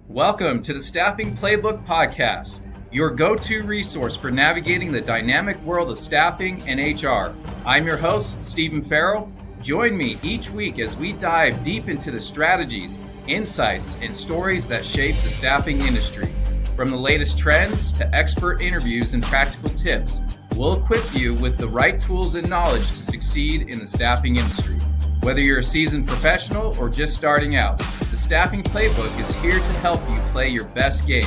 Welcome to the Staffing Playbook podcast, your go-to resource for navigating the dynamic world of staffing and HR. I'm your host, Stephen Farrell. Join me each week as we dive deep into the strategies, insights, and stories that shape the staffing industry. From the latest trends to expert interviews and practical tips, we'll equip you with the right tools and knowledge to succeed in the staffing industry. Whether you're a seasoned professional or just starting out, the Staffing Playbook is here to help you play your best game.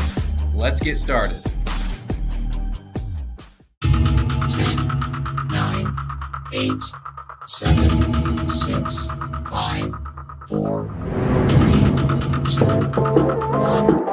Let's get started. 10, 9, 8, 7, 6, 5, 4, 3, 2, 1.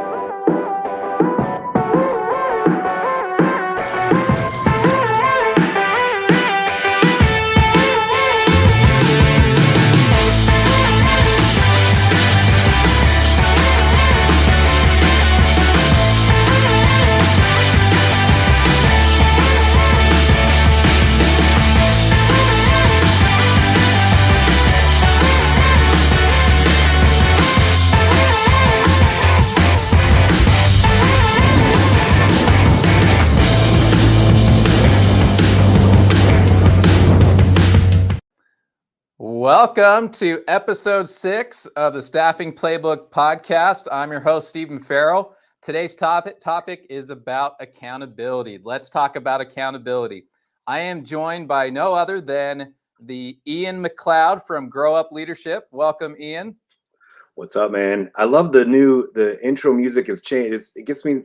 Welcome to episode 6 of the Staffing Playbook podcast. I'm your host, Stephen Farrell. Today's topic is about accountability. Let's talk about accountability. I am joined by no other than the Ian McLeod from Grow Up Leadership. Welcome, Ian. What's up, man? I love the intro music has changed. It gets me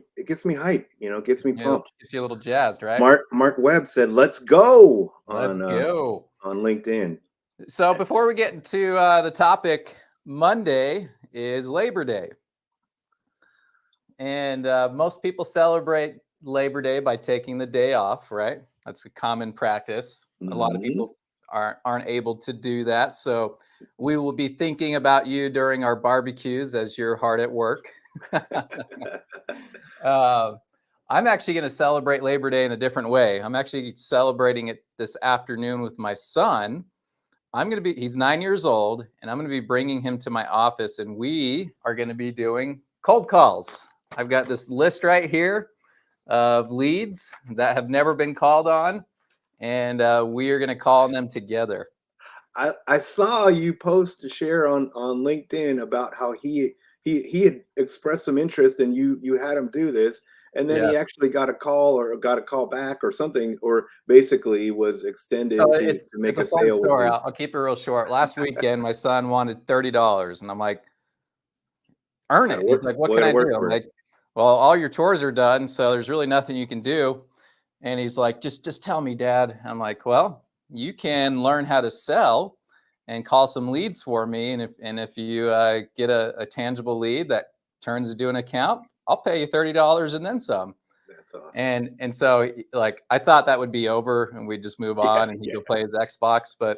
hype, it gets me pumped. Gets you a little jazzed, right? Mark Webb said, "Let's go." Let's go on LinkedIn. So before we get into the topic, Monday is Labor Day. And most people celebrate Labor Day by taking the day off, right? That's a common practice. A lot of people aren't able to do that. So we will be thinking about you during our barbecues as you're hard at work. I'm actually going to celebrate Labor Day in a different way. I'm actually celebrating it this afternoon with my son. He's 9 years old, and I'm going to be bringing him to my office, and we are going to be doing cold calls. I've got this list right here of leads that have never been called on, and we are going to call them together. I saw you post to share on LinkedIn about how he had expressed some interest and you had him do this. And then he actually got a call back or something, or basically was extended to make a sale. Story. I'll keep it real short. Last weekend, my son wanted $30, and I'm like, earn it. He's like, what can I do? I'm like, well, all your chores are done, so there's really nothing you can do. And he's like, just tell me, Dad. I'm like, well, you can learn how to sell and call some leads for me. And if you get a tangible lead that turns into an account, I'll pay you $30 and then some. That's awesome. And so like I thought that would be over and we'd just move on and he'd go play his Xbox. But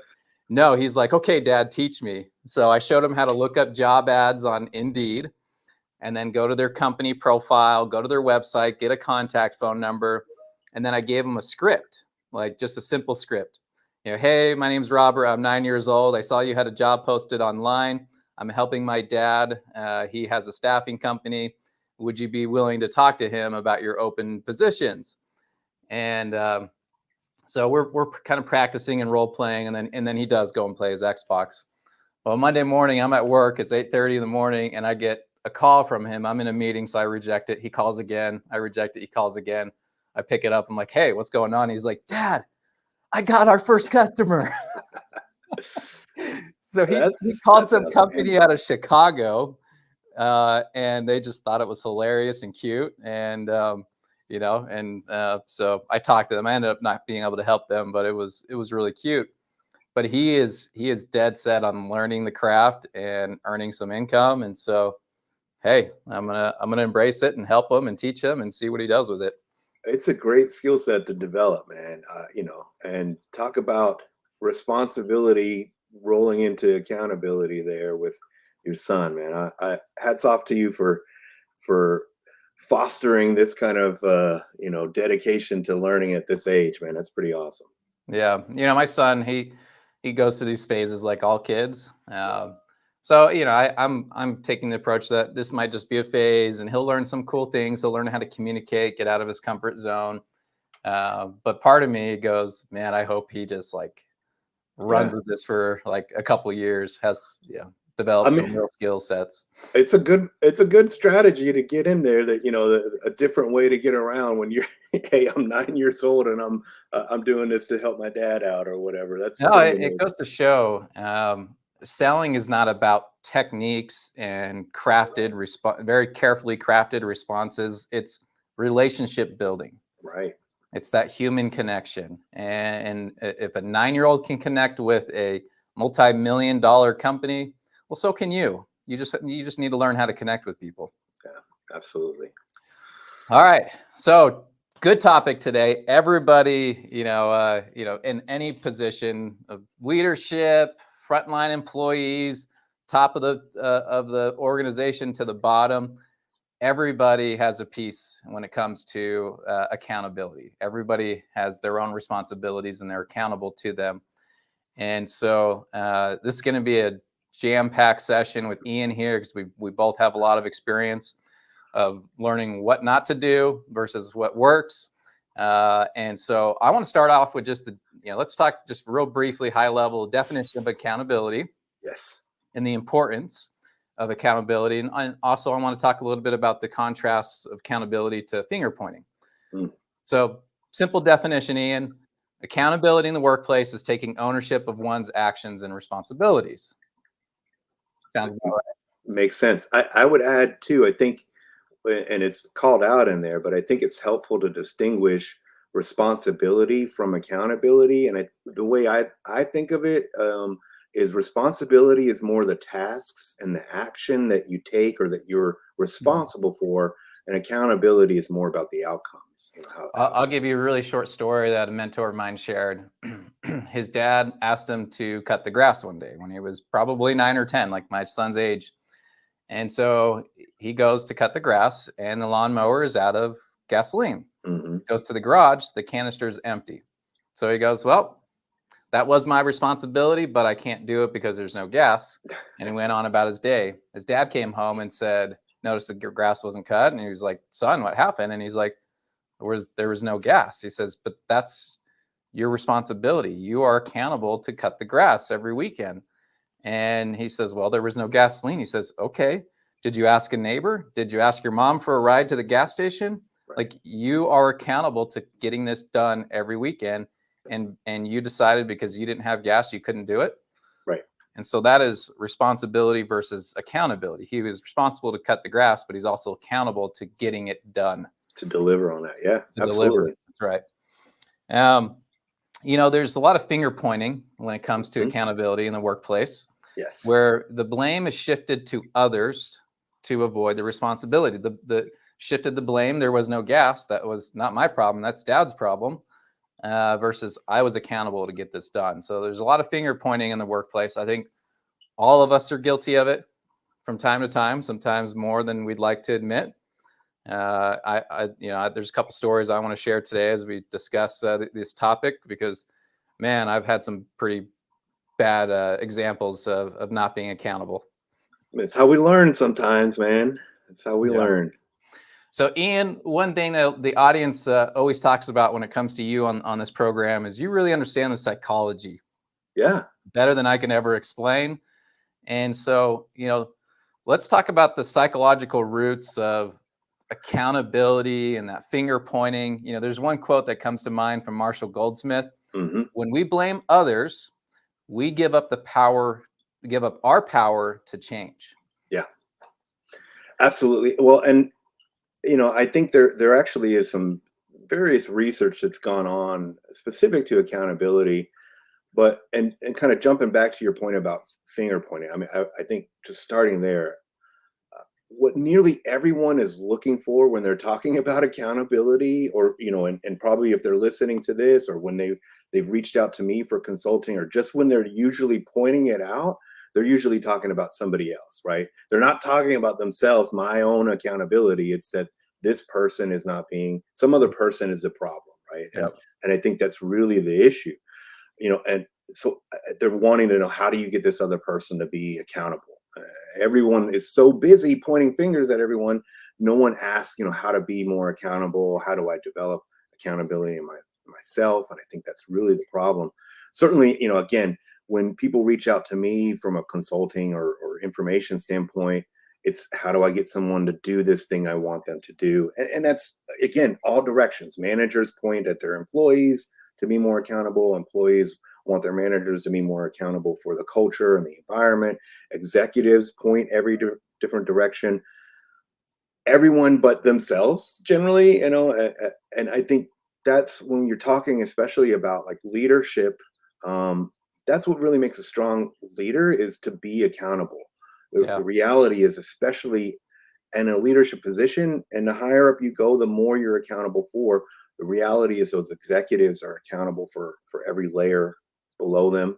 no, he's like, okay, Dad, teach me. So I showed him how to look up job ads on Indeed and then go to their company profile, go to their website, get a contact phone number. And then I gave him a script, like just a simple script. Hey, my name's Robert. I'm 9 years old. I saw you had a job posted online. I'm helping my dad. He has a staffing company. Would you be willing to talk to him about your open positions? And so we're kind of practicing and role playing, and then he does go and play his Xbox. Well, Monday morning, I'm at work. It's 8:30 in the morning, and I get a call from him. I'm in a meeting, so I reject it. He calls again. I reject it. He calls again. I pick it up. I'm like, hey, what's going on? He's like, Dad, I got our first customer. So he called some company out of Chicago. And they just thought it was hilarious and cute. And, so I talked to them. I ended up not being able to help them, but it was really cute. But he is dead set on learning the craft and earning some income. And so, hey, I'm going to embrace it and help him and teach him and see what he does with it. It's a great skill set to develop, man. And talk about responsibility rolling into accountability there with your son, man. I hats off to you for fostering this kind of dedication to learning at this age, man. That's pretty awesome. Yeah, my son, he goes through these phases like all kids. So, I'm taking the approach that this might just be a phase, and he'll learn some cool things. He'll learn how to communicate, get out of his comfort zone. But part of me goes, man, I hope he just like runs Yeah. with this for like a couple of years, has I developed some mean, real skill sets. it's a good strategy to get in there, that, a different way to get around when you're, hey, I'm 9 years old and I'm doing this to help my dad out or whatever. That's No, pretty it amazing. goes to show selling is not about techniques and very carefully crafted responses. It's relationship building. Right. It's that human connection. And if a 9-year-old can connect with a multi-million-dollar company, well, so can you. You just need to learn how to connect with people. Yeah, absolutely. All right. So good topic today. Everybody, in any position of leadership, frontline employees, top of the organization to the bottom, everybody has a piece when it comes to accountability. Everybody has their own responsibilities and they're accountable to them. And so this is going to be a jam-packed session with Ian here, because we both have a lot of experience of learning what not to do versus what works. And so I want to start off with just let's talk just real briefly, high level definition of accountability Yes. and the importance of accountability. And also I want to talk a little bit about the contrasts of accountability to finger pointing. Mm. So simple definition, Ian: accountability in the workplace is taking ownership of one's actions and responsibilities. Sounds about right. Makes sense. I would add too, I think, and it's called out in there, but I think it's helpful to distinguish responsibility from accountability. And the way I think of it, is responsibility is more the tasks and the action that you take or that you're responsible for, and accountability is more about the outcomes. I'll give you a really short story that a mentor of mine shared. His dad asked him to cut the grass one day when he was probably 9 or 10, like my son's age. And so he goes to cut the grass, and the lawnmower is out of gasoline. Mm-hmm. Goes to the garage, the canister is empty. So he goes, well, that was my responsibility, but I can't do it because there's no gas. And he went on about his day. His dad came home and said, noticed the grass wasn't cut. And he was like, son, what happened? And he's like, there was no gas. He says, but that's your responsibility. You are accountable to cut the grass every weekend. And he says, well, there was no gasoline. He says, okay, did you ask a neighbor? Did you ask your mom for a ride to the gas station? Right. Like, you are accountable to getting this done every weekend. And you decided because you didn't have gas, you couldn't do it. Right. And so that is responsibility versus accountability. He was responsible to cut the grass, but he's also accountable to getting it done. To deliver on that. Yeah, absolutely. That's right. There's a lot of finger pointing when it comes to accountability in the workplace. Yes. Where the blame is shifted to others to avoid the responsibility. The shifted the blame. There was no gas. That was not my problem. That's dad's problem. Versus I was accountable to get this done. So there's a lot of finger pointing in the workplace. I think all of us are guilty of it from time to time, sometimes more than we'd like to admit. There's a couple stories I want to share today as we discuss this topic, because, man, I've had some pretty bad examples of not being accountable. It's how we learn sometimes, man. It's how we learn. So, Ian, one thing that the audience always talks about when it comes to you on this program is you really understand the psychology. Yeah. Better than I can ever explain. And so, let's talk about the psychological roots of accountability and that finger pointing. There's one quote that comes to mind from Marshall Goldsmith. Mm-hmm. When we blame others, we give up our power to change. Yeah, absolutely. Well, and I think there actually is some various research that's gone on specific to accountability, but and kind of jumping back to your point about finger pointing. I mean, I think just starting there, what nearly everyone is looking for when they're talking about accountability, or and probably if they're listening to this, or when they've reached out to me for consulting, or just when they're usually pointing it out, they're usually talking about somebody else, right? They're not talking about themselves, my own accountability. It's that this person is not being, some other person is a problem, right? Yep. And I think that's really the issue, and so they're wanting to know, how do you get this other person to be accountable? Everyone is so busy pointing fingers at everyone. No one asks, how to be more accountable. How do I develop accountability in myself? And I think that's really the problem. Certainly, again, when people reach out to me from a consulting or information standpoint, it's how do I get someone to do this thing I want them to do? And that's, again, all directions. Managers point at their employees to be more accountable. Employees want their managers to be more accountable for the culture and the environment. Executives point every different direction. Everyone but themselves, generally, and I think that's when you're talking, especially about like leadership. That's what really makes a strong leader, is to be accountable. Yeah. The reality is, especially in a leadership position, and the higher up you go, the more you're accountable for. The reality is those executives are accountable for every layer below them.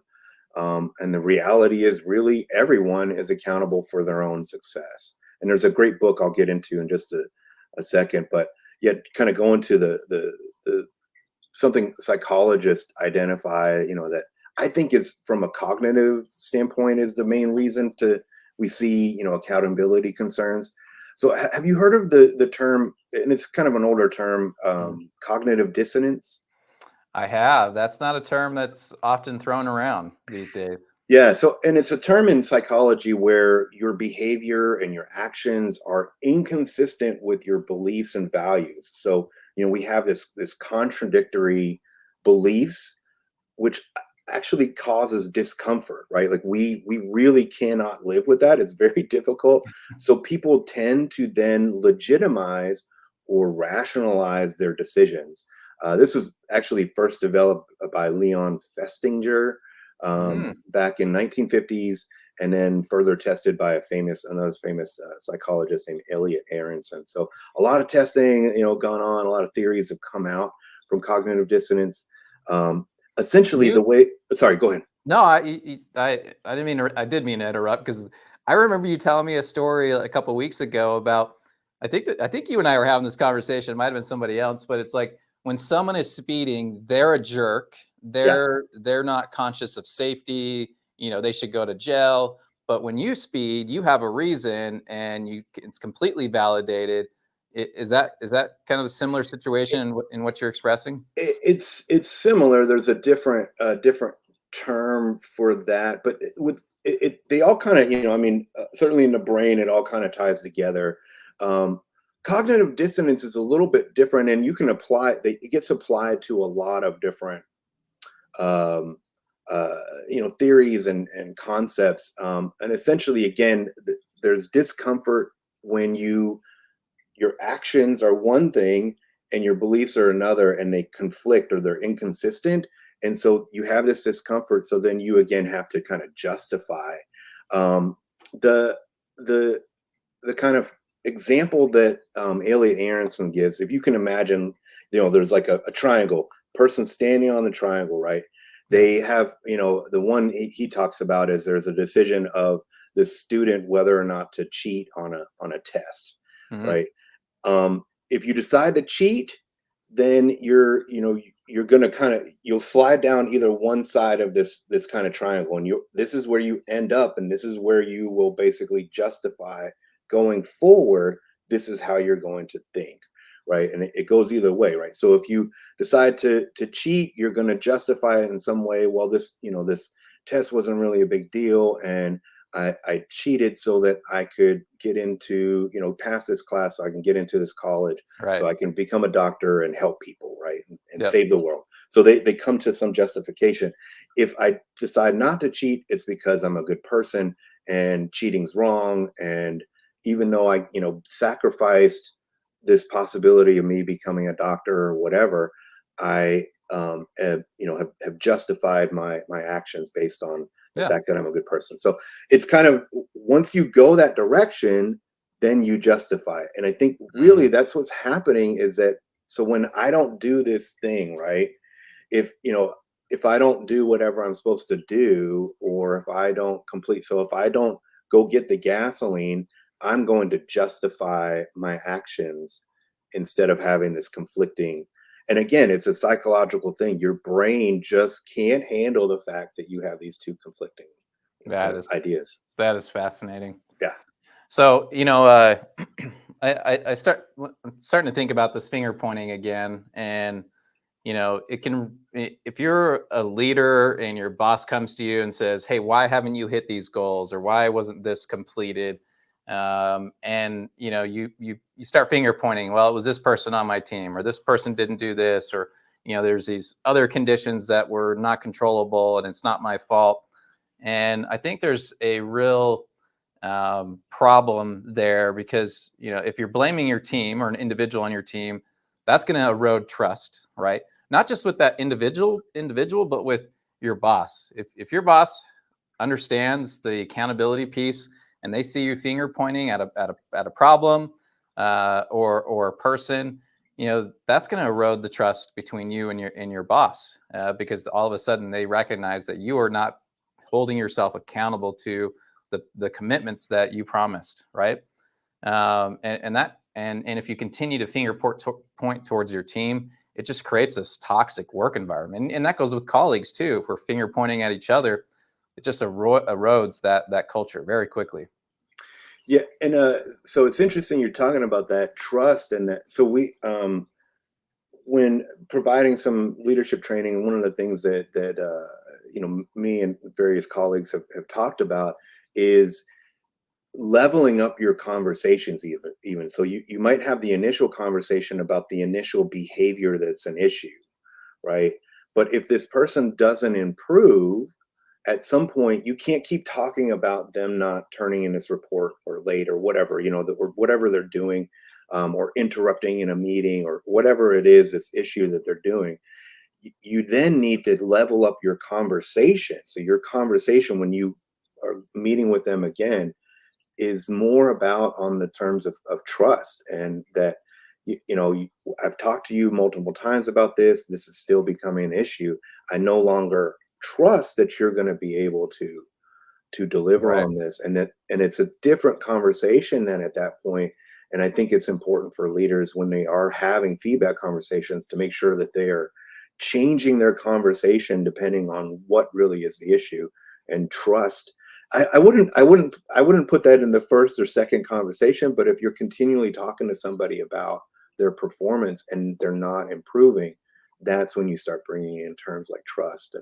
And the reality is really everyone is accountable for their own success. And there's a great book I'll get into in just a second, but yet kind of go into the something psychologists identify, that I think is from a cognitive standpoint is the main reason we see, accountability concerns. So have you heard of the term, and it's kind of an older term, cognitive dissonance? I have. That's not a term that's often thrown around these days. Yeah. So, and it's a term in psychology where your behavior and your actions are inconsistent with your beliefs and values. So, we have this contradictory beliefs, which actually causes discomfort, right? Like we really cannot live with that. It's very difficult. So people tend to then legitimize or rationalize their decisions. This was actually first developed by Leon Festinger back in 1950s, and then further tested by another famous psychologist named Elliot Aronson. So a lot of testing, gone on. A lot of theories have come out from cognitive dissonance. Essentially, the way. Sorry, go ahead. No, I didn't mean I did mean to interrupt, because I remember you telling me a story a couple of weeks ago about. I think you and I were having this conversation. It might have been somebody else, but it's like when someone is speeding, they're a jerk. They're not conscious of safety. They should go to jail. But when you speed, you have a reason, and it's completely validated. Is that kind of a similar situation in what you're expressing? It's similar. There's a different term for that, but they all kind of, certainly in the brain, it all kind of ties together. Cognitive dissonance is a little bit different, and you can it gets applied to a lot of different theories and concepts. And essentially, again, there's discomfort when your actions are one thing and your beliefs are another, and they conflict or they're inconsistent. And so you have this discomfort. So then you again have to kind of justify the kind of example that Elliot Aronson gives. If you can imagine, there's like a triangle, person standing on the triangle, right? They have, the one he talks about is there's a decision of the student whether or not to cheat on a test, right? If you decide to cheat, then you're gonna you'll slide down either one side of this kind of triangle, and this is where you end up, and this is where you will basically justify going forward. This is how you're going to think, right? And it goes either way, right? So if you decide to cheat, you're going to justify it in some way. Well, this test wasn't really a big deal, and I cheated so that I could get into, pass this class, so I can get into this college, Right. so I can become a doctor and help people, right? And Yep. save the world. So they come to some justification. If I decide not to cheat, it's because I'm a good person and cheating's wrong. And even though I, sacrificed this possibility of me becoming a doctor or whatever, I have justified my actions based on the fact that I'm a good person. So it's kind of, once you go that direction, then you justify it. And I think really that's what's happening, is that, so when I don't do this thing, right? If I don't do whatever I'm supposed to do, or if I don't if I don't go get the gasoline, I'm going to justify my actions instead of having this conflicting. And again, it's a psychological thing. Your brain just can't handle the fact that you have these two conflicting That is ideas. That is fascinating. Yeah. So, I'm starting to think about this finger pointing again, and if you're a leader and your boss comes to you and says, "Hey, why haven't you hit these goals, or why wasn't this completed?" And you start finger pointing. Well, it was this person on my team, or this person didn't do this, or there's these other conditions that were not controllable, and it's not my fault. And I think there's a real problem there, because if you're blaming your team or an individual on your team, that's going to erode trust, right? Not just with that individual, but with your boss. If your boss understands the accountability piece, and they see you finger pointing at a problem, or a person, that's going to erode the trust between you and your boss, because all of a sudden they recognize that you are not holding yourself accountable to the commitments that you promised, right? And if you continue to point towards your team, it just creates this toxic work environment, and that goes with colleagues too. If we're finger pointing at each other, it just erodes that culture very quickly. Yeah, and so it's interesting you're talking about that trust, and that. So when providing some leadership training, one of the things that me and various colleagues have talked about is leveling up your conversations. Even so, you might have the initial conversation about the initial behavior that's an issue, right? But if this person doesn't improve, at some point you can't keep talking about them not turning in this report, or late, or whatever, or whatever they're doing, or interrupting in a meeting, or whatever it is, this issue that they're doing. You then need to level up your conversation. So your conversation, when you are meeting with them again, is more about on the terms of trust, and that I've talked to you multiple times about this. This is still becoming an issue. I no longer trust that you're going to be able to deliver Right. on this, and it's a different conversation then at that point. And I think it's important for leaders, when they are having feedback conversations, to make sure that they are changing their conversation depending on what really is the issue. And trust, I wouldn't put that in the first or second conversation. But if you're continually talking to somebody about their performance and they're not improving, that's when you start bringing in terms like trust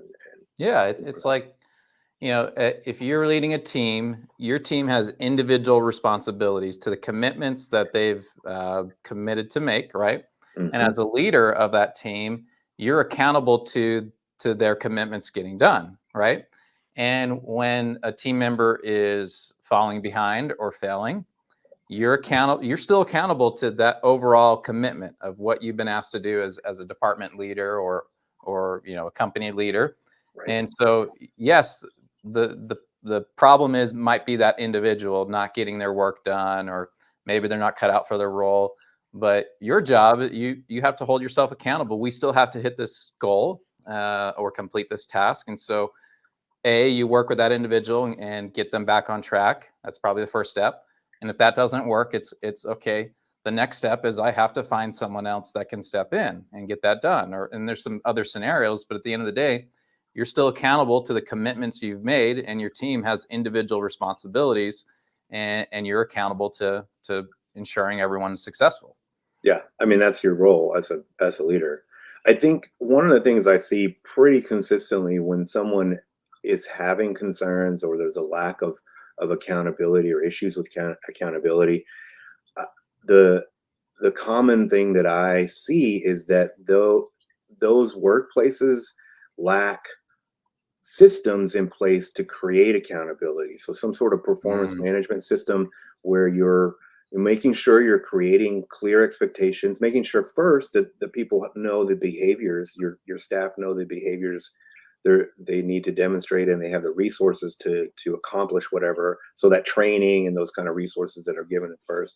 Yeah, it's and like, if you're leading a team, your team has individual responsibilities to the commitments that they've committed to make, right? And Mhm. as a leader of that team, you're accountable to their commitments getting done, right? And when a team member is falling behind or failing, you're still accountable to that overall commitment of what you've been asked to do as a department leader, or a company leader. Right. And so, yes, the problem might be that individual not getting their work done, or maybe they're not cut out for their role. But your job, you have to hold yourself accountable. We still have to hit this goal, or complete this task. And so, you work with that individual and get them back on track. That's probably the first step. And if that doesn't work, it's okay. The next step is I have to find someone else that can step in and get that done. And there's some other scenarios, but at the end of the day, you're still accountable to the commitments you've made, and your team has individual responsibilities, and you're accountable to ensuring everyone's successful. Yeah, I mean, that's your role as a leader. I think one of the things I see pretty consistently when someone is having concerns, or there's a lack of accountability, or issues with accountability, uh, the the common thing that I see is that though those workplaces lack systems in place to create accountability. So some sort of performance Mm, management system where you're making sure you're creating clear expectations, making sure first that the people know the behaviors, your staff know the behaviors they need to demonstrate, and they have the resources to accomplish whatever. So that training and those kind of resources that are given at first.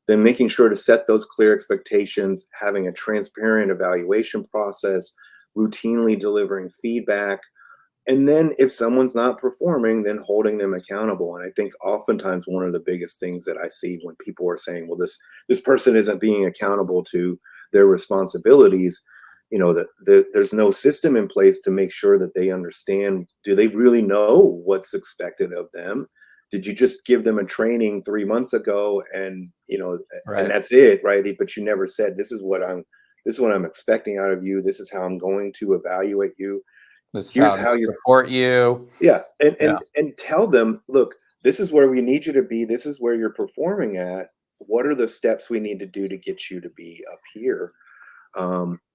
Then making sure to set those clear expectations, having a transparent evaluation process, routinely delivering feedback, and then if someone's not performing, then holding them accountable. And I think oftentimes one of the biggest things that I see when people are saying, well, this person isn't being accountable to their responsibilities, that there's no system in place to make sure that they understand, do they really know what's expected of them, did you just give them a training 3 months ago and, and Right. that's it, right? But you never said, this is what I'm expecting out of you. This is how I'm going to evaluate you. This is how Here's I'm how gonna you're, support you. yeah. And, Yeah. and tell them, look, this is where we need you to be. This is where you're performing at. What are the steps we need to do to get you to be up here?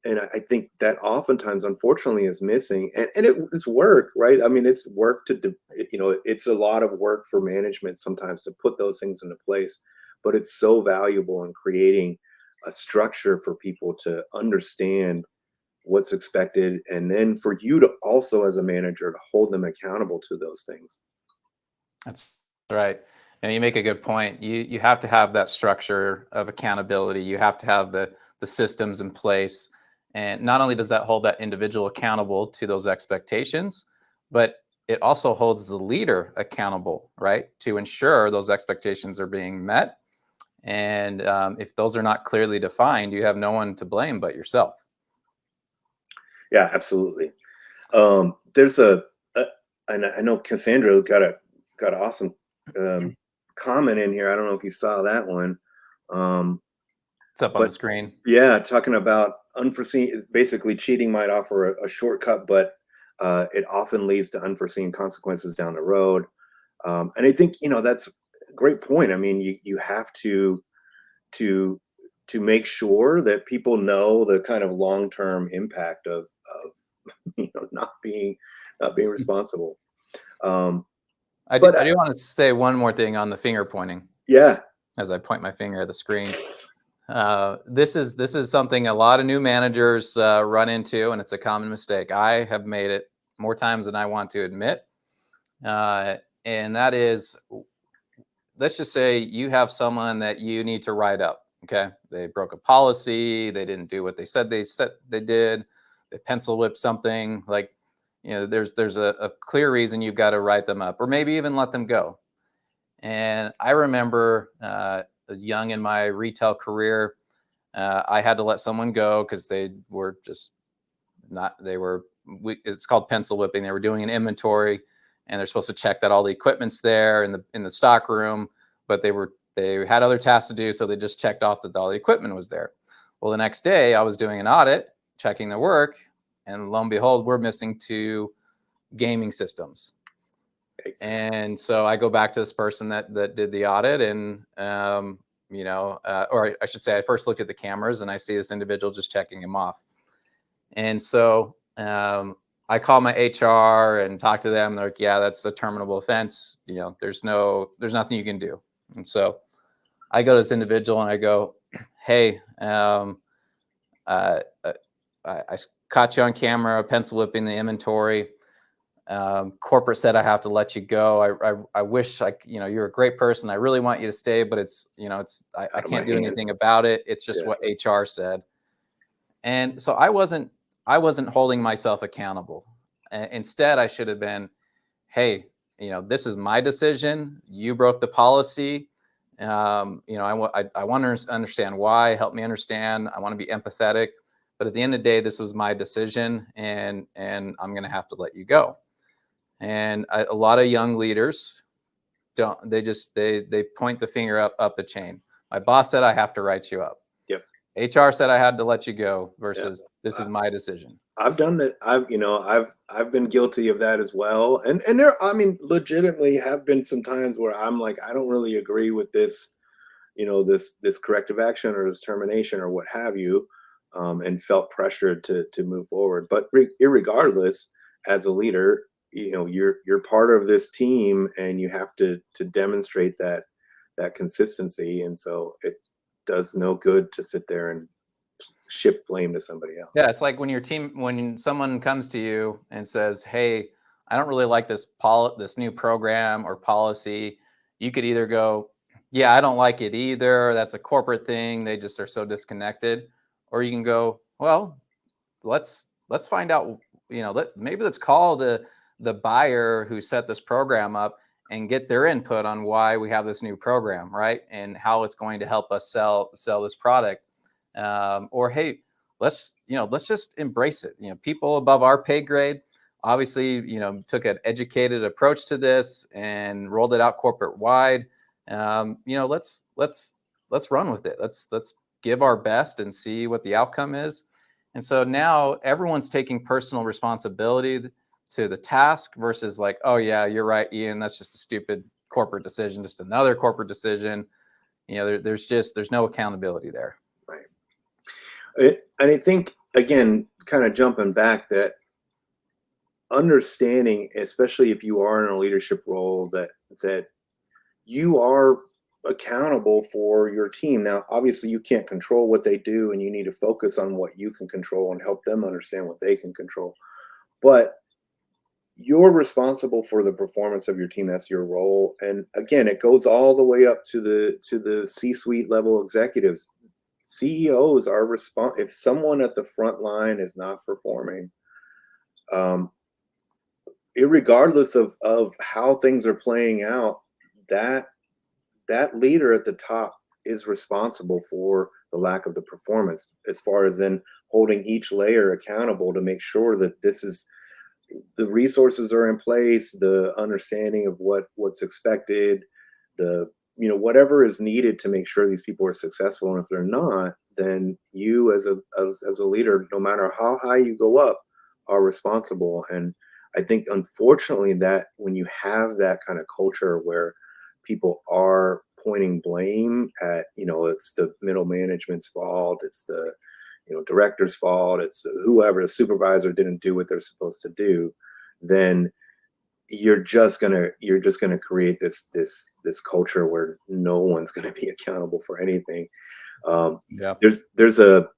And I think that oftentimes, unfortunately, is missing. And it's work, right? I mean, it's work it's a lot of work for management sometimes to put those things into place. But it's so valuable in creating a structure for people to understand what's expected, and then for you to also, as a manager, to hold them accountable to those things. That's right. And you make a good point. You have to have that structure of accountability. You have to have the systems in place. And not only does that hold that individual accountable to those expectations, but it also holds the leader accountable, right? To ensure those expectations are being met. And if those are not clearly defined, you have no one to blame but yourself. Yeah, absolutely. There's a and I know Cassandra got an awesome um, comment in here. I don't know if you saw that one, It's up on the but screen. yeah, talking about unforeseen. Basically, cheating might offer a shortcut, but it often leads to unforeseen consequences down the road. And I think that's a great point. I mean, you have to to make sure that people know the kind of long term impact of not being responsible. Um, but I do want to say one more thing on the finger pointing yeah, as I point my finger at the screen. This is something a lot of new managers run into, and it's a common mistake. I have made it more times than I want to admit, and that is, let's just say you have someone that you need to write up. Okay, they broke a policy, they didn't do what they said they did, they pencil whipped something. Like, there's a clear reason you've got to write them up, or maybe even let them go. And I remember young in my retail career, I had to let someone go because they were just not, it's called pencil whipping. They were doing an inventory and they're supposed to check that all the equipment's there in the stock room, but they had other tasks to do. So they just checked off that all the equipment was there. Well, the next day I was doing an audit, checking their work, and lo and behold, we're missing two gaming systems. And so I go back to this person that did the audit, and or I should say, I first looked at the cameras and I see this individual just checking him off. And so I call my HR and talk to them. They're like, "Yeah, that's a terminable offense. There's nothing you can do." And so I go to this individual and I go, "Hey, uh, uh, I caught you on camera pencil whipping the inventory. Corporate said I have to let you go. I wish you're a great person. I really want you to stay, but I out of my can't do anything hands. about it. It's just Yeah, what HR said." And so I wasn't holding myself accountable. Instead, I should have been, "Hey, this is my decision. You broke the policy. I want to understand why. Help me understand. I want to be empathetic. But at the end of the day, this was my decision, and I'm going to have to let you go." And a lot of young leaders don't. They point the finger up the chain. My boss said I have to write you up. yep, HR said I had to let you go. yeah. Versus this is my decision. I've done that. I've been guilty of that as well. And there, I mean, legitimately have been some times where I'm like, I don't really agree with this, this corrective action or this termination or what have you, and felt pressured to move forward. But irregardless, as a leader, you're part of this team, and you have to demonstrate that consistency. And so it does no good to sit there and shift blame to somebody else. Yeah, it's like when someone comes to you and says, "Hey, I don't really like this new program or policy." You could either go, "Yeah, I don't like it either. That's a corporate thing. They just are so disconnected." Or you can go, "Well, let's find out, maybe let's call the buyer who set this program up and get their input on why we have this new program, right? And how it's going to help us sell this product." Or, "Hey, let's just embrace it. People above our pay grade obviously, took an educated approach to this and rolled it out corporate wide. Let's run with it. Let's give our best and see what the outcome is. And so now everyone's taking personal responsibility to the task versus like, oh yeah, you're right, Ian, that's just a stupid corporate decision, just another corporate decision. There's no accountability there. Right. And I think, again, kind of jumping back, that understanding, especially if you are in a leadership role, that you are accountable for your team. Now, obviously, you can't control what they do, and you need to focus on what you can control and help them understand what they can control. But you're responsible for the performance of your team. That's your role. And again, it goes all the way up to the C-suite level executives. CEOs are responsible. If someone at the front line is not performing, irregardless of how things are playing out, that leader at the top is responsible for the lack of the performance, as far as then holding each layer accountable to make sure that the resources are in place, the understanding of what's expected, whatever is needed to make sure these people are successful. And if they're not, then you as a leader, no matter how high you go up, are responsible. And I think, unfortunately, that when you have that kind of culture where people are pointing blame at, it's the middle management's fault, it's the director's fault, it's whoever, the supervisor didn't do what they're supposed to do, then you're just gonna create this culture where no one's gonna be accountable for anything. Yeah. There's a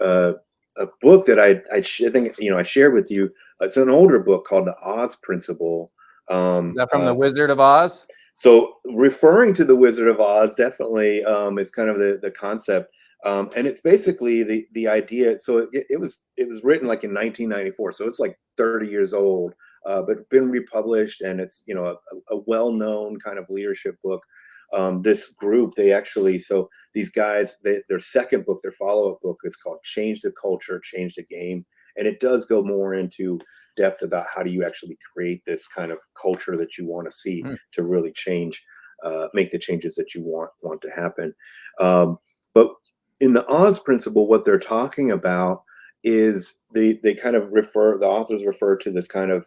book that I think I shared with you. It's an older book called The Oz Principle. Is that from the Wizard of Oz? So referring to the Wizard of Oz definitely is kind of the concept. And it's basically the idea. So it was written like in 1994. So it's like 30 years old, but been republished, and it's a well-known kind of leadership book. This group, so these guys, their second book, their follow-up book, is called Change the Culture, Change the Game. And it does go more into depth about how do you actually create this kind of culture that you want to see to really change, make the changes that you want to happen. But in the Oz Principle, what they're talking about is they kind of the authors refer to this kind of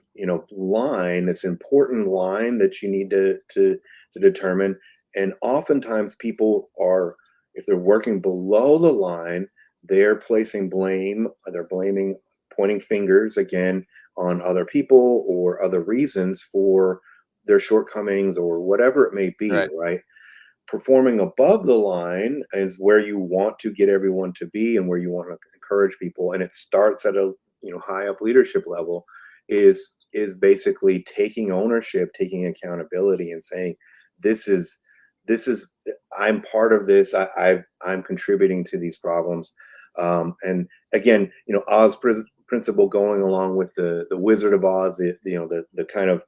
line, this important line that you need to determine. And oftentimes people are, if they're working below the line, they're placing blame, they're blaming, pointing fingers again on other people or other reasons for their shortcomings or whatever it may be, right? Performing above the line is where you want to get everyone to be and where you want to encourage people. And it starts at a high up leadership level, is basically taking ownership, taking accountability, and saying, this is I'm part of this. I'm contributing to these problems. And again, Oz Principle, going along with the Wizard of Oz, the kind of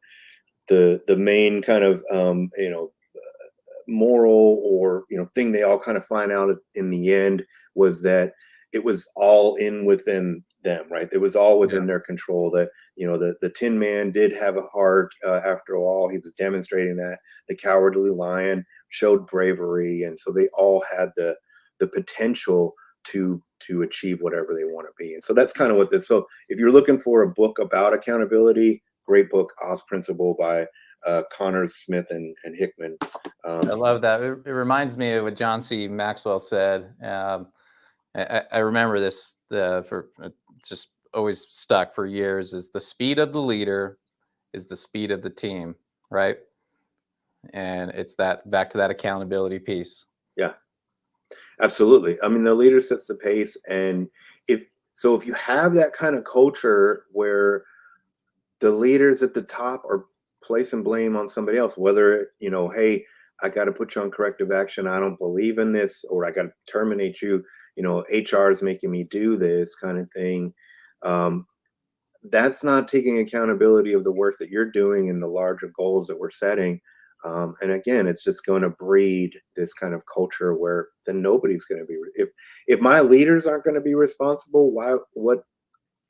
the main kind of moral or thing they all kind of find out in the end, was that it was all within them, right? It was all within their control. That the Tin Man did have a heart, after all. He was demonstrating that. The Cowardly Lion showed bravery, and so they all had the potential to achieve whatever they want to be. And so that's kind of what this. So if you're looking for a book about accountability, great book, Oz Principle by Connors, Smith, and Hickman. I love that. It reminds me of what John C. Maxwell said. I remember this it's just always stuck for years, is the speed of the leader is the speed of the team, right? And it's that back to that accountability piece. Yeah, absolutely. I mean, the leader sets the pace. And if you have that kind of culture where the leaders at the top are placing blame on somebody else, whether, hey, I got to put you on corrective action, I don't believe in this, or I got to terminate you, HR is making me do this kind of thing. That's not taking accountability of the work that you're doing and the larger goals that we're setting. And again, it's just going to breed this kind of culture where then nobody's going to be, if my leaders aren't going to be responsible, what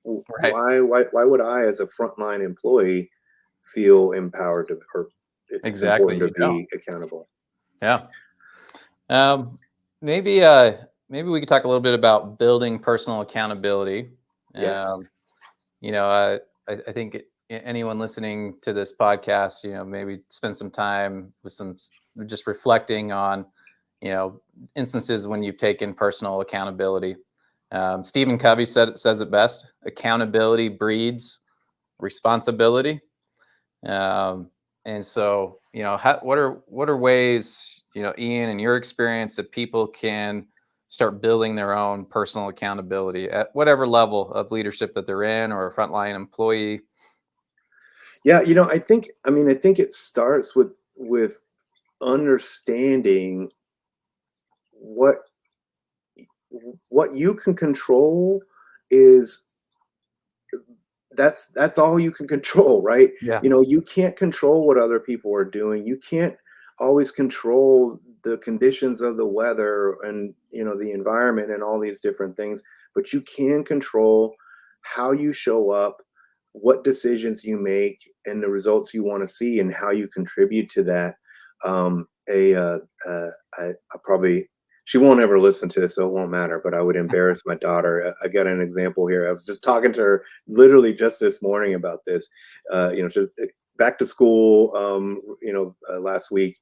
Right. Why would I, as a frontline employee, feel empowered to, or it's Exactly. important to You don't. be accountable? Yeah. Um, maybe maybe we could talk a little bit about building personal accountability. Yes. Um, I think anyone listening to this podcast, maybe spend some time with just reflecting on, instances when you've taken personal accountability. Stephen Covey says it best: accountability breeds responsibility. Um, and so, what are ways, Ian, in your experience, that people can start building their own personal accountability at whatever level of leadership that they're in, or a frontline employee? Yeah, I think it starts with understanding what what you can control is that's all you can control, right? Yeah. You can't control what other people are doing. You can't always control the conditions of the weather and the environment and all these different things, but you can control how you show up, what decisions you make, and the results you want to see, and how you contribute to that. A I probably She won't ever listen to this, so it won't matter. But I would embarrass my daughter. I got an example here. I was just talking to her literally just this morning about this. She's back to school. Last week,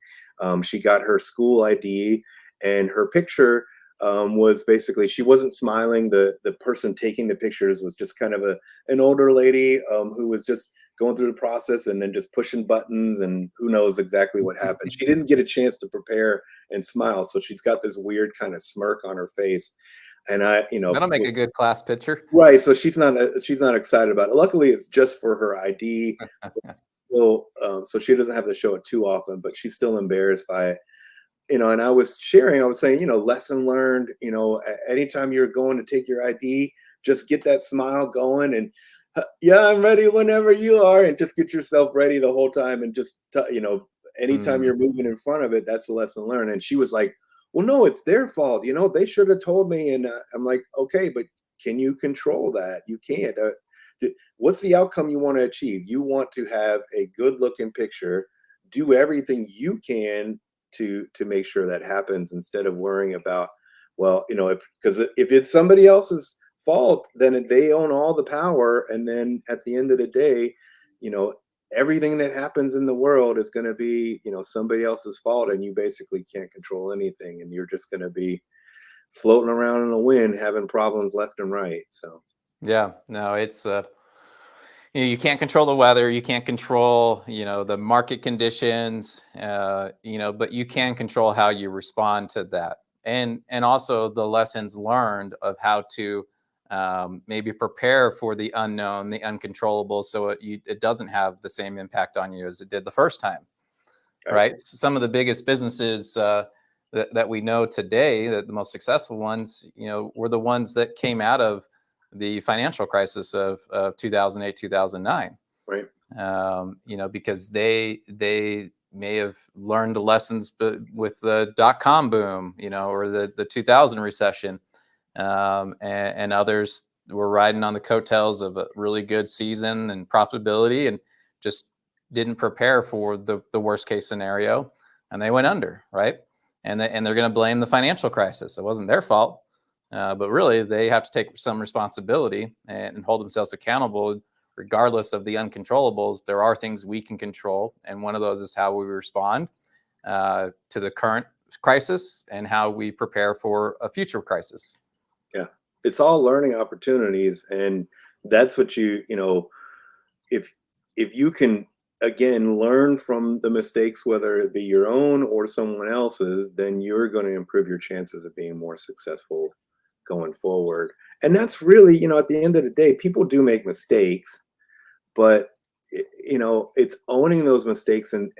she got her school ID, and her picture was basically, she wasn't smiling. The person taking the pictures was just kind of an older lady who was just going through the process and then just pushing buttons, and who knows exactly what happened. She didn't get a chance to prepare and smile, so she's got this weird kind of smirk on her face. And I, That'll make was a good class picture. right. So she's not excited about it. Luckily, it's just for her ID. Still, so she doesn't have to show it too often, but she's still embarrassed by it. And I was saying, lesson learned. Anytime you're going to take your ID, just get that smile going, and yeah, I'm ready whenever you are, and just get yourself ready the whole time, and just anytime Mm, you're moving in front of it, that's a lesson learned. And she was like, well, no, it's their fault. They should have told me. And I'm like, okay, but can you control that? You can't. What's the outcome you want to achieve? You want to have a good looking picture. Do everything you can to make sure that happens, instead of worrying about, well, if it's somebody else's fault, then they own all the power. And then at the end of the day, you know everything that happens in the world is going to be somebody else's fault, and you basically can't control anything, and you're just going to be floating around in the wind having problems left and right. So yeah. No, it's you can't control the weather, you can't control, the market conditions, but you can control how you respond to that, and also the lessons learned of how to maybe prepare for the unknown, the uncontrollable, so it doesn't have the same impact on you as it did the first time. right. Right? Some of the biggest businesses that we know today, that the most successful ones, were the ones that came out of the financial crisis of 2008, 2009. Right. Because they may have learned the lessons with the dot-com boom, or the 2000 recession, and others were riding on the coattails of a really good season and profitability, and just didn't prepare for the worst case scenario, and they went under, right? And they're going to blame the financial crisis. It wasn't their fault, but really they have to take some responsibility and hold themselves accountable. Regardless of the uncontrollables, there are things we can control, and one of those is how we respond to the current crisis and how we prepare for a future crisis. Yeah, it's all learning opportunities, and that's what if you can, again, learn from the mistakes, whether it be your own or someone else's, then you're going to improve your chances of being more successful going forward. And that's really, at the end of the day, people do make mistakes, but it's owning those mistakes, and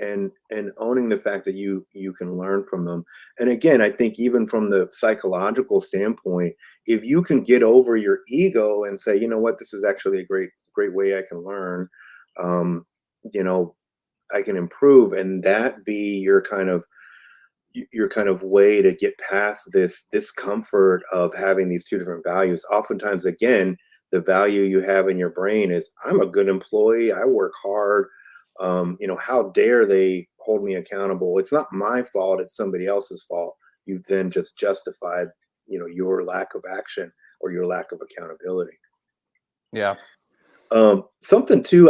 owning the fact that you can learn from them. And again, I think even from the psychological standpoint, if you can get over your ego and say, you know what, this is actually a great way I can learn, um, you know I can improve, and that be your kind of way to get past this discomfort of having these two different values. Oftentimes, again, the value you have in your brain is, I'm a good employee, I work hard. How dare they hold me accountable? It's not my fault, it's somebody else's fault. You've then just justified, your lack of action or your lack of accountability. Yeah. Something too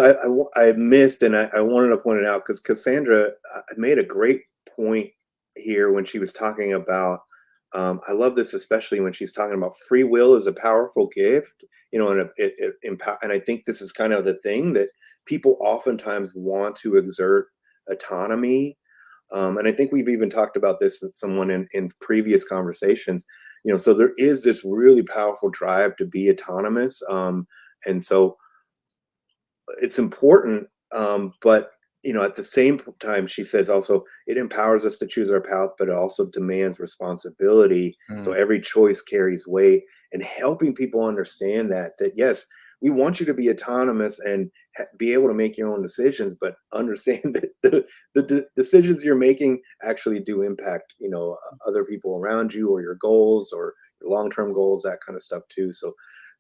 I missed, and I wanted to point it out because Cassandra made a great point here when she was talking about. I love this, especially when she's talking about free will is a powerful gift, and and I think this is kind of the thing that people oftentimes want to exert autonomy. And I think we've even talked about this with someone in previous conversations. So there is this really powerful drive to be autonomous, and so it's important, but at the same time, she says also it empowers us to choose our path, but it also demands responsibility. So Mm. every choice carries weight, and helping people understand that yes, we want you to be autonomous and be able to make your own decisions, but understand that the decisions you're making actually do impact other people around you, or your goals, or your long-term goals, that kind of stuff too. So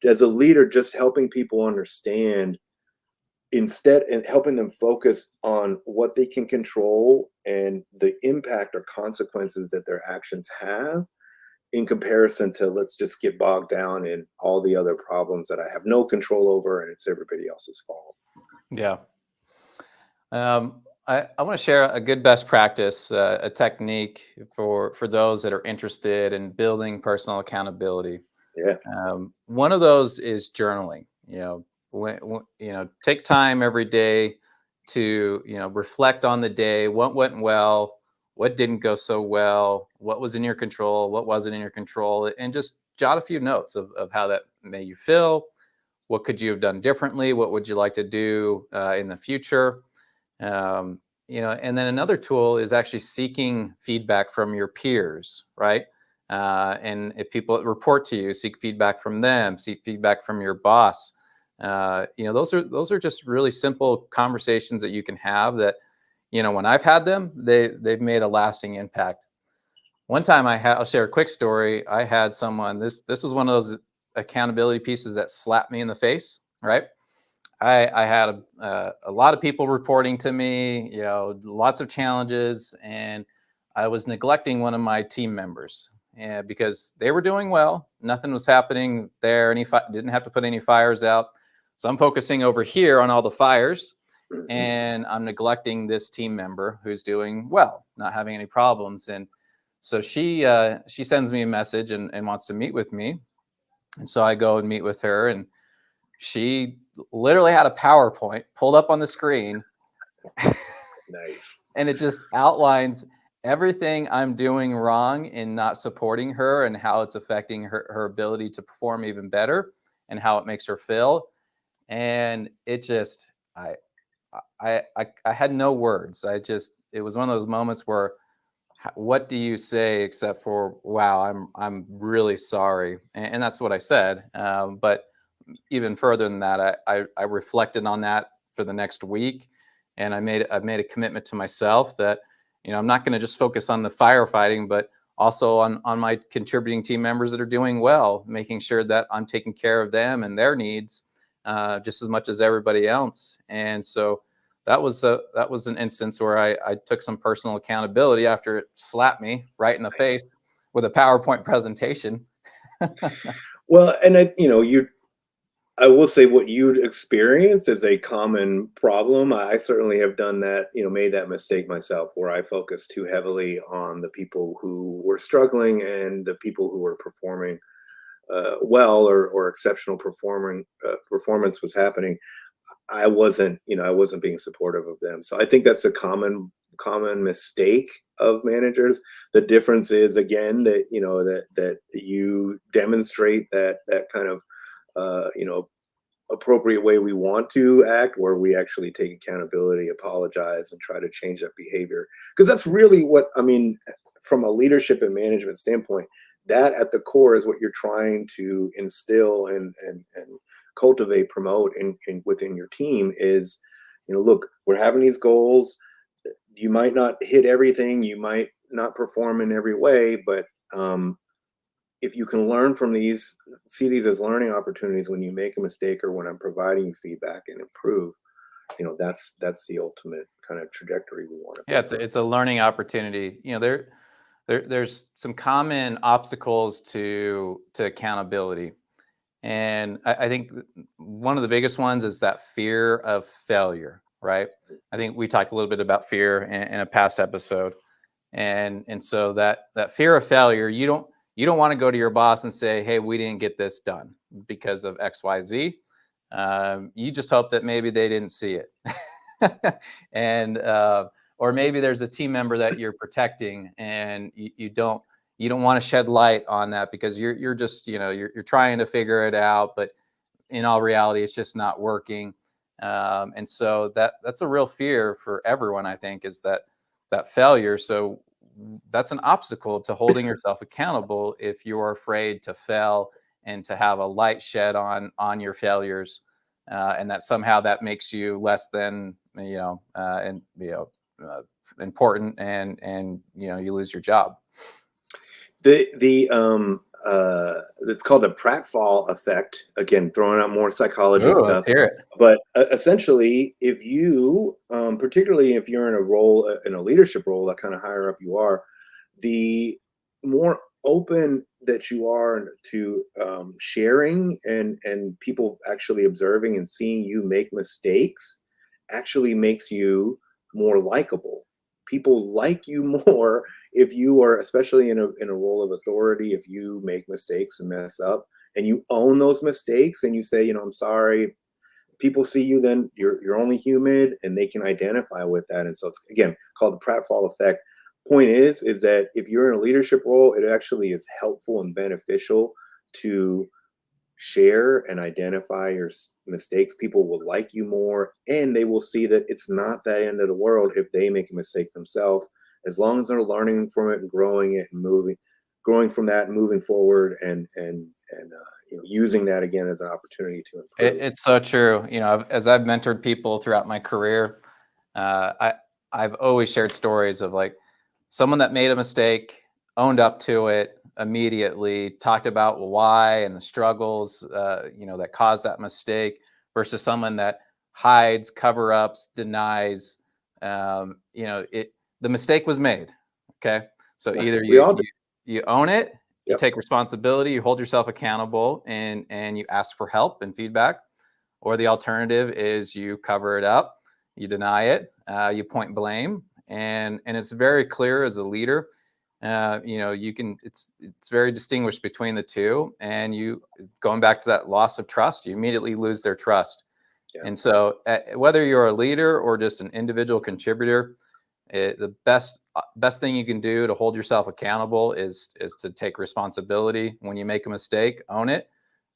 as a leader, just helping people understand, instead, and helping them focus on what they can control and the impact or consequences that their actions have, in comparison to, let's just get bogged down in all the other problems that I have no control over and it's everybody else's fault. Yeah. I want to share a good best practice, a technique for those that are interested in building personal accountability. Yeah. One of those is journaling. Take time every day to reflect on the day, what went well, what didn't go so well, what was in your control, what wasn't in your control, and just jot a few notes of how that made you feel. What could you have done differently? What would you like to do in the future? And then another tool is actually seeking feedback from your peers, right? And if people report to you, seek feedback from them, seek feedback from your boss. Those are just really simple conversations that you can have that, when I've had them, they've made a lasting impact. One time I'll share a quick story. I had someone, this was one of those accountability pieces that slapped me in the face, right? I had a lot of people reporting to me, lots of challenges, and I was neglecting one of my team members, and because they were doing well, nothing was happening there. Didn't have to put any fires out, so I'm focusing over here on all the fires, Mhm. and I'm neglecting this team member who's doing well, not having any problems. And so she sends me a message and wants to meet with me, and so I go and meet with her, and she literally had a PowerPoint pulled up on the screen, Nice. and it just outlines everything I'm doing wrong in not supporting her, and how it's affecting her ability to perform even better, and how it makes her feel. And it just, I had no words. It was one of those moments where, what do you say except for, wow, I'm really sorry. And that's what I said. But even further than that, I reflected on that for the next week, and I made a commitment to myself that I'm not going to just focus on the firefighting, but also on my contributing team members that are doing well, making sure that I'm taking care of them and their needs just as much as everybody else. And so that was an instance where I took some personal accountability after it slapped me right in the face Nice. with a PowerPoint presentation. Well, and I will say what you'd experienced is a common problem. I certainly have done that, made that mistake myself, where I focused too heavily on the people who were struggling and the people who were performing well, or exceptional performance was happening. I wasn't being supportive of them. So I think that's a common mistake of managers. The difference is, again, that you demonstrate that kind of appropriate way we want to act, where we actually take accountability, apologize, and try to change that behavior. Because that's really what I mean, from a leadership and management standpoint. That at the core is what you're trying to instill and cultivate, promote within your team is, look, we're having these goals. You might not hit everything, you might not perform in every way, but if you can learn from these, see these as learning opportunities when you make a mistake or when I'm providing you feedback and improve, that's the ultimate kind of trajectory we want to Yeah, go it's a learning opportunity. There's some common obstacles to accountability. And I think one of the biggest ones is that fear of failure, right? I think we talked a little bit about fear in a past episode. And so that fear of failure, you don't want to go to your boss and say, hey, we didn't get this done because of XYZ. You just hope that maybe they didn't see it. And or maybe there's a team member that you're protecting, and you don't want to shed light on that because you're just you're trying to figure it out, but in all reality it's just not working. And so that's a real fear for everyone, I think, is that failure. So that's an obstacle to holding yourself accountable if you're afraid to fail and to have a light shed on your failures, and that somehow that makes you less than important, and you lose your job. It's called the pratfall effect. Again, throwing out more psychology Oh, let's stuff. hear it. But essentially, if you, particularly if you're in a role, in a leadership role, that kind of higher up you are, the more open that you are to sharing and people actually observing and seeing you make mistakes, actually makes you more likable. People like you more if you are, especially in a role of authority, if you make mistakes and mess up and you own those mistakes and you say, I'm sorry. People see you, then you're only human, and they can identify with that. And so it's, again, called the pratfall effect. Point is that if you're in a leadership role, it actually is helpful and beneficial to share and identify your mistakes. People will like you more, and they will see that it's not the end of the world if they make a mistake themselves, as long as they're learning from it and growing it and growing from that and moving forward, and using that again as an opportunity to improve. It's so true. As I've mentored people throughout my career, I've always shared stories of like someone that made a mistake, owned up to it immediately, talked about why and the struggles, that caused that mistake, versus someone that hides, cover ups, denies. The mistake was made. Okay, so Yeah, either we you all do. you you own it, you Yep. take responsibility, you hold yourself accountable, and you ask for help and feedback, or the alternative is you cover it up, you deny it, you point blame, and it's very clear as a leader. You can, it's very distinguished between the two, and you, going back to that loss of trust, you immediately lose their trust. Yeah. And so whether you're a leader or just an individual contributor, the best thing you can do to hold yourself accountable is to take responsibility. When you make a mistake, own it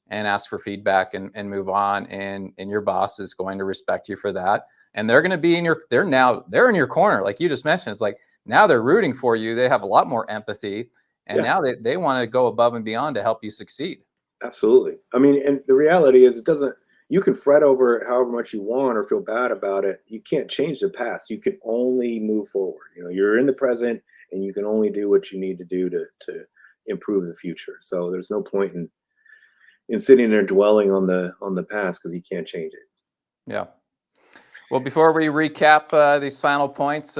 and ask for feedback, and move on. And your boss is going to respect you for that. And they're going to be they're in your corner. Like you just mentioned, it's like now they're rooting for you. They have a lot more empathy. And Yeah, now they want to go above and beyond to help you succeed. absolutely. I mean, and the reality is, you can fret over it however much you want or feel bad about it. You can't change the past. You can only move forward. You're in the present, and you can only do what you need to do to improve the future. So there's no point in sitting there dwelling on the past, because you can't change it. Yeah. Well, before we recap these final points,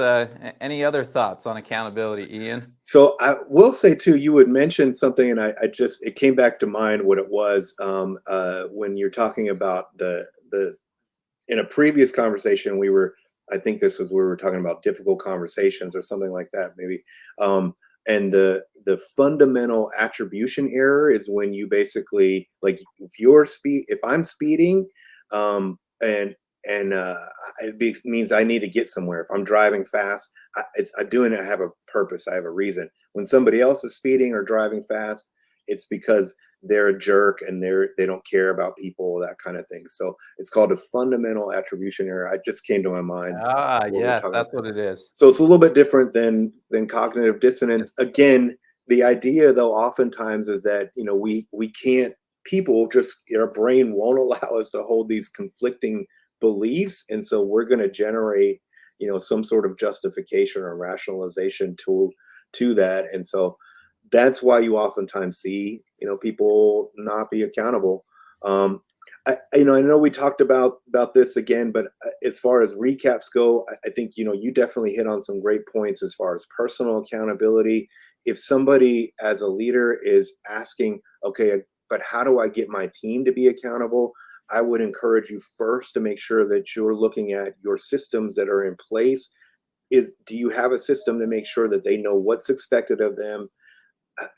any other thoughts on accountability, Ian? So I will say too, you had mentioned something, and it came back to mind what it was, when you're talking about the in a previous conversation I think this was where we were talking about difficult conversations or something like that, maybe. And the fundamental attribution error is when you basically, like, if I'm speeding, and means I need to get somewhere. If I'm driving fast, I'm doing it. I have a purpose. I have a reason. When somebody else is speeding or driving fast, it's because they're a jerk and they don't care about people, that kind of thing. So it's called a fundamental attribution error. I just came to my mind Ah, what we're yes, talking about. that's what it is. So it's a little bit different than cognitive dissonance. Again, the idea though oftentimes is that we can't, people just, our brain won't allow us to hold these conflicting beliefs, and so we're going to generate some sort of justification or rationalization to that. And so that's why you oftentimes see, people not be accountable. I know we talked about this again, but as far as recaps go, I think, you definitely hit on some great points as far as personal accountability. If somebody as a leader is asking, okay, but how do I get my team to be accountable? I would encourage you first to make sure that you're looking at your systems that are in place. Do you have a system to make sure that they know what's expected of them,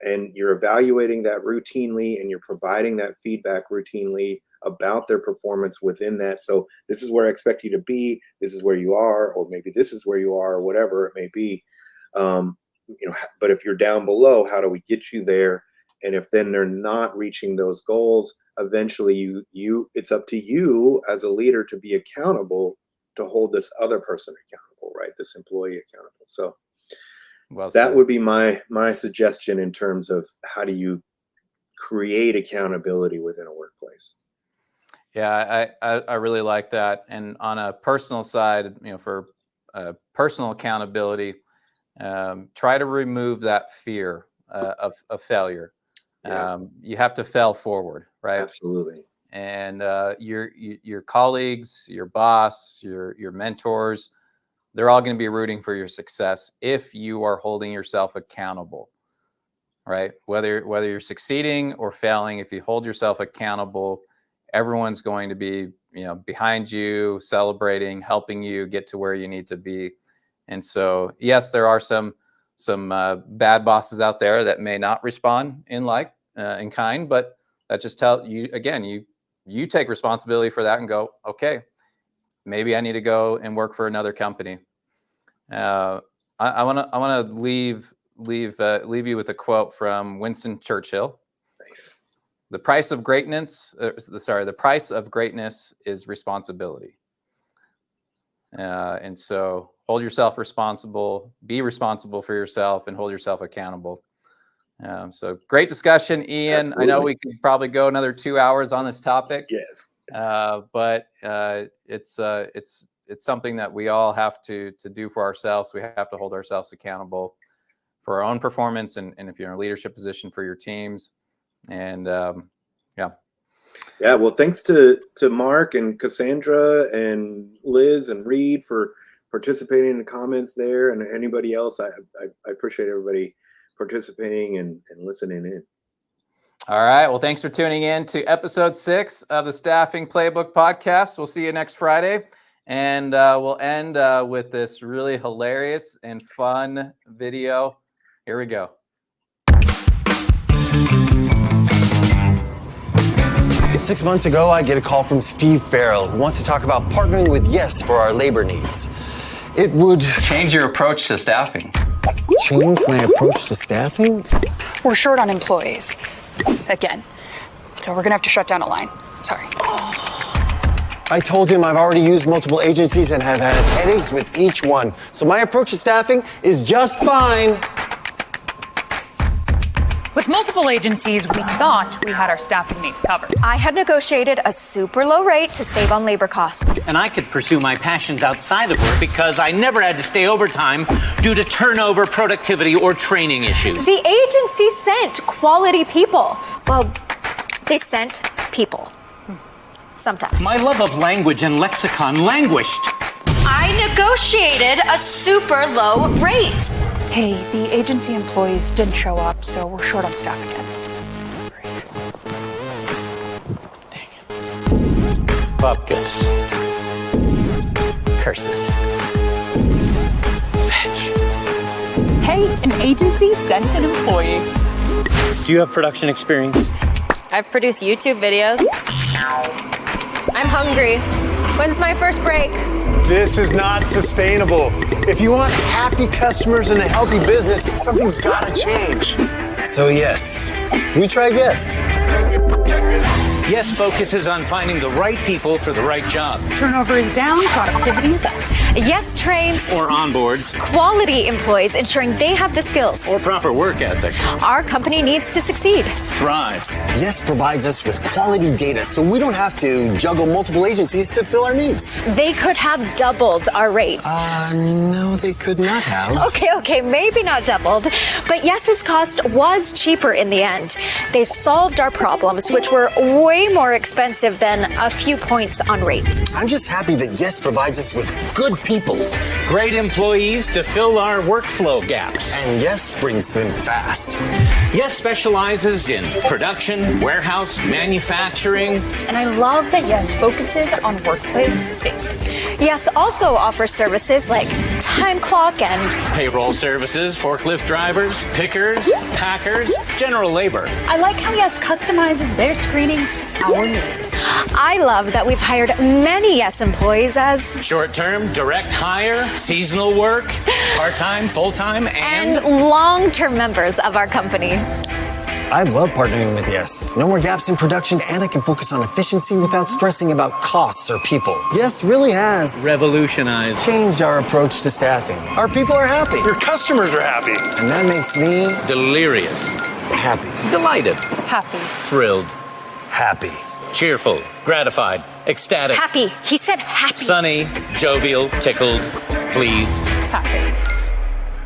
and you're evaluating that routinely, and you're providing that feedback routinely about their performance within that? So this is where I expect you to be, this is where you are, or maybe this is where you are, or whatever it may be. But if you're down below, how do we get you there? And if then they're not reaching those goals, eventually it's up to you as a leader to be accountable, to hold this other person accountable, right? This employee accountable. So that would be my suggestion in terms of how do you create accountability within a workplace. Yeah, I really like that. And on a personal side, for personal accountability, try to remove that fear of failure. Yeah. You have to fail forward, right? Absolutely. And your colleagues, your boss, your mentors, they're all going to be rooting for your success if you are holding yourself accountable, right? Whether you're succeeding or failing, if you hold yourself accountable, everyone's going to be, behind you, celebrating, helping you get to where you need to be. And so, yes, there are some bad bosses out there that may not respond in kind, but that just tell you, again, you take responsibility for that and go, okay, maybe I need to go and work for another company. I want to leave you with a quote from Winston Churchill. Nice. The price of greatness is responsibility. And so hold yourself responsible, be responsible for yourself, and hold yourself accountable. So great discussion, Ian. Absolutely. I know we could probably go another 2 hours on this topic. Yes. But it's something that we all have to do for ourselves. We have to hold ourselves accountable for our own performance, and if you're in a leadership position, for your teams. And well, thanks to Mark and Cassandra and Liz and Reed for participating in the comments there, and anybody else. I appreciate everybody participating and listening in. All right. Well, thanks for tuning in to episode 6 of the Staffing Playbook podcast. We'll see you next Friday, and we'll end with this really hilarious and fun video. Here we go. Six months ago, I get a call from Steve Farrell, who wants to talk about partnering with Yes for our labor needs. It would change your approach to staffing. Change my approach to staffing? We're short on employees. Again. So we're going to have to shut down a line. Sorry. I told him I've already used multiple agencies and have had headaches with each one. So my approach to staffing is just fine. With multiple agencies, we thought we had our staffing needs covered. I had negotiated a super low rate to save on labor costs. And I could pursue my passions outside of work because I never had to stay overtime due to turnover, productivity, or training issues. The agency sent quality people. Well, they sent people. Sometimes. My love of language and lexicon languished. I negotiated a super low rate. Hey, the agency employees didn't show up, so we're short on staff again. Dang it. Bupkis. Curses. Fetch. Hey, an agency sent an employee. Do you have production experience? I've produced YouTube videos. I'm hungry. When's my first break? This is not sustainable. If you want happy customers and a healthy business, something's gotta change. So yes, we tried Yes. Yes focuses on finding the right people for the right job. Turnover is down, productivity is up. Yes trains or onboards quality employees, ensuring they have the skills or proper work ethic. our company needs to succeed. Thrive. Yes provides us with quality data so we don't have to juggle multiple agencies to fill our needs. They could have doubled our rate. No, they could not have. Okay, maybe not doubled, but Yes's cost was cheaper in the end. They solved our problems, which were way more expensive than a few points on rate. I'm just happy that Yes provides us with good people. Great employees to fill our workflow gaps. And Yes brings them fast. Yes specializes in production, warehouse, manufacturing. And I love that Yes focuses on workplace safety. Yes also offers services like time clock and Payroll services, forklift drivers, pickers, packers, general labor. I like how Yes customizes their screenings to our needs. I love that we've hired many Yes employees as Short-term, direct hire, seasonal work, part-time, full-time, and long-term members of our company. I love partnering with Yes. No more gaps in production, and I can focus on efficiency without stressing about costs or people. Yes really has revolutionized. changed our approach to staffing. Our people are happy. Your customers are happy. And that makes me Delirious. happy. Delighted. Happy. Thrilled. Happy. Cheerful. Gratified. Ecstatic. Happy. He said happy. Sunny. Jovial. Tickled. Pleased. Happy.